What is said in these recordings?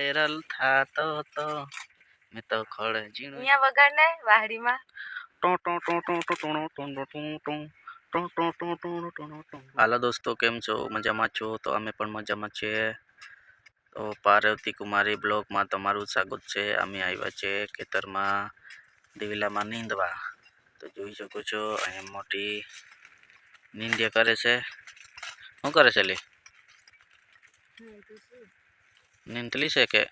Viral થાતો તો મેં તો ખડ ઝીણું અહીંયા વગાડ ને વાહડીમાં હાલો દોસ્તો, કેમ છો? મજામાં છો? તો અમે પણ મજામાં છીએ. તો પાર્વતી કુમારી બ્લોગમાં તમારું સ્વાગત છે. અમે આવ્યા છે ખેતરમાં દિવેલામાં નીંદવા. તો જોઈ શકો છો અહીંયા મોટી નીંદિયા કરે છે. શું કરે છે લી? નીંદલી છે કે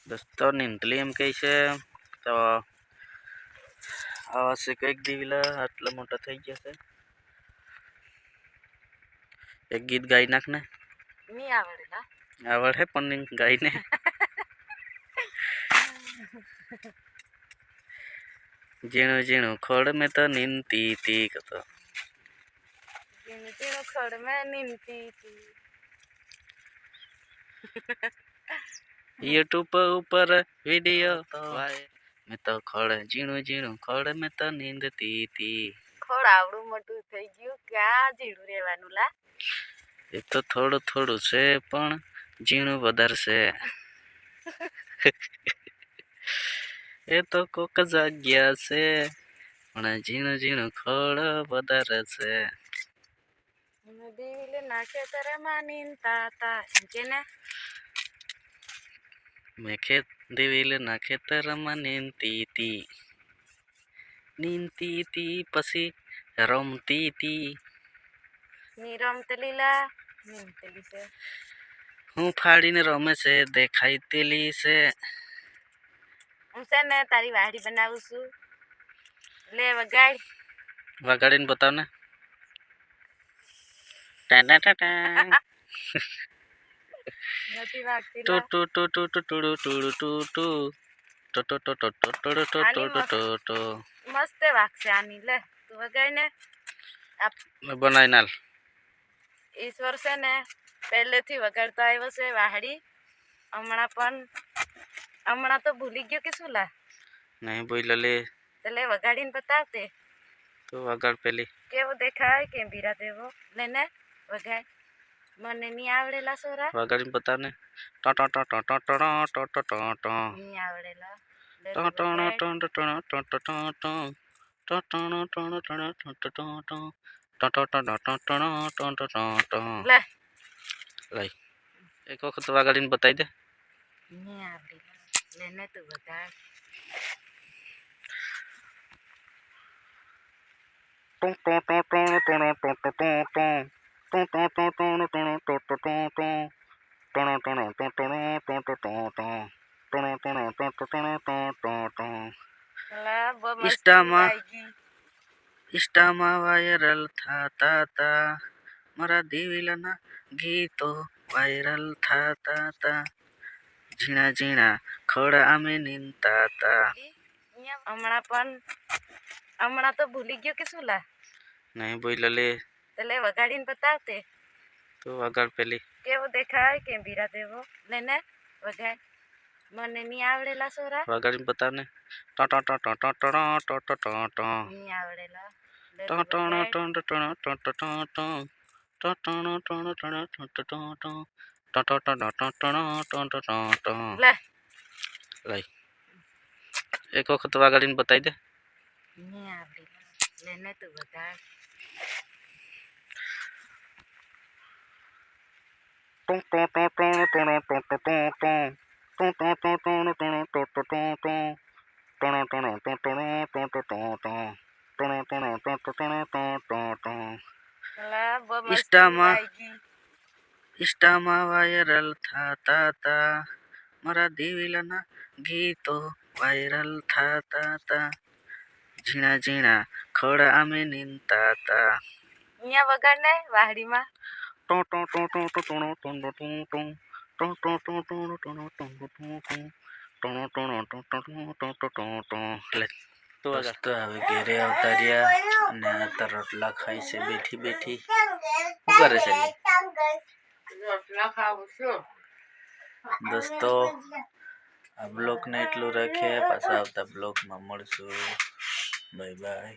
દોસ્તો નીંદલી એમ કહે છે. તો આવા છે કંઈક દિવેલા આટલા મોટા થઈ ગયા છે. એક ગીત ગાઈ નાખ ને. નહીં આવડેલા આવડે પણ ગાઈને ઝીણું ઝીણું ખોડ મેં તો નીંદતી તી કતો ઝીણું ઝીણું ખડ મેં નીંદતી હતી. યુટ્યુબ ઉપર વિડિયો તો મેં તો ખડ ઝીણું ઝીણું ખડ મેં તો નીંદતી તી. ખડ આવડું મોટું થઈ ગયું, ક્યાં ઝીણું રહેવાનું લા? એ તો થોડું થોડું છે પણ ઝીણું વધારે છે. એ તો કોક જગ્યા છે પણ ઝીણું ઝીણું ખડ વધારે છે. દિલે ના ખેતરમાં નીંદતા હતા એમ કે ને. મેં દિવેલના ખેતરમાં નીંદતી તી પછી રમતી તી. ની રમતલી લા નીંદતલી છે. હું ફાડીને રમે છે દેખાય તેલી છે. હું છે ને તારી વાડી બનાવું છું. લે વગાડ. વગાડીને બતાવ ને. નથી વાગતી ટુ લા. ટુ ટુ ટુ ટુ ટુ ટુ ટુ ટુ. મસ્ત વાગશે આની. લે તું વગાડ ને. બનાવી નાલ. ઈશ્વર છે ને પહેલેથી વગાડતો આવ્યો છે વાહડી. હમણાં તો ભૂલી ગયો કે શું લા? નહીં બોલ્યો લે. તો લે વગાડીને બતાવતે. તો વગાડ પેલી. કેવો દેખાય કેમ બીરા દેવો? લે ને વગાડ. મને નહીં આવડેલા સોરા. વગાડીને બતાવ ને. નહીં આવડેલા. લે લઈ એક વખત વગાડીને બતાવી દે. નહીં આવડેલા. લે ને તું વગાડ. ઇન્સ્ટામાં વાયરલ થતા તા મારા દિવેલાના ગીતો વાયરલ થતા તા. ઝીણા ઝીણા ખડ અમે નીંદતા તા. હમણાં તો ભૂલી ગયો કે શું લા? નહીં બોલ્યો લે. તો લે વગાડીને બતાવતે. તો વગાડ પેલી. કેવો દેખાય કેમ બીરા દેવો? લે ને વગાડ. મને નહીં આવડેલા સોરા. વગાડીને બતાવ ને. નહીં આવડેલા. લે લઈ એક વખત વગાડીને બતાવી દે. નહીં આવડેલા. લે ને તું વગાડ. ઇન્સ્ટામાં વાયરલ થતા તા મારા દિવેલાના ગીતો વાયરલ થતા તા. ઝીણા ઝીણા ખડ અમે નીંદતા તા. અહીંયા વગાડ ને વાહડીમાં. દોસ્તો હવે ઘેરે આવતા રહ્યા અને આ રોટલા ખાય છે બેઠી બેઠી. શું કરે છે રોટલા ખાવું છું દોસ્તો? આ બ્લોગને એટલું રાખીએ, પાછા આવતા બ્લોગમાં મળશું. Bye bye.